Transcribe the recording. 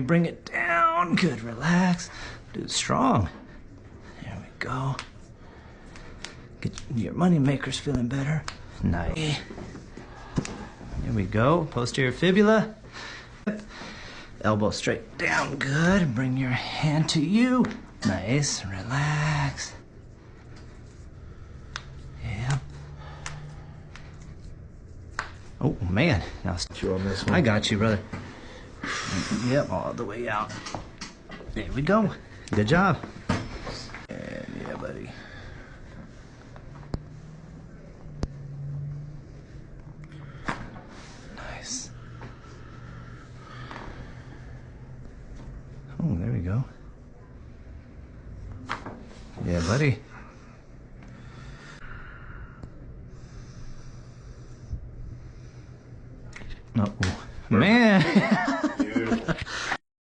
Bring it down. Good, relax. Do it strong. There we go. Get your money makers feeling better. Nice. There we go. Posterior fibula. Elbow straight down. Good. Bring your hand to you. Nice. Relax. Yeah. Oh, man. Now, you on this one? I got you, brother. Yep, all the way out. There we go. Good job. And yeah, buddy. Nice. Oh, there we go. Yeah, buddy. Oh, man.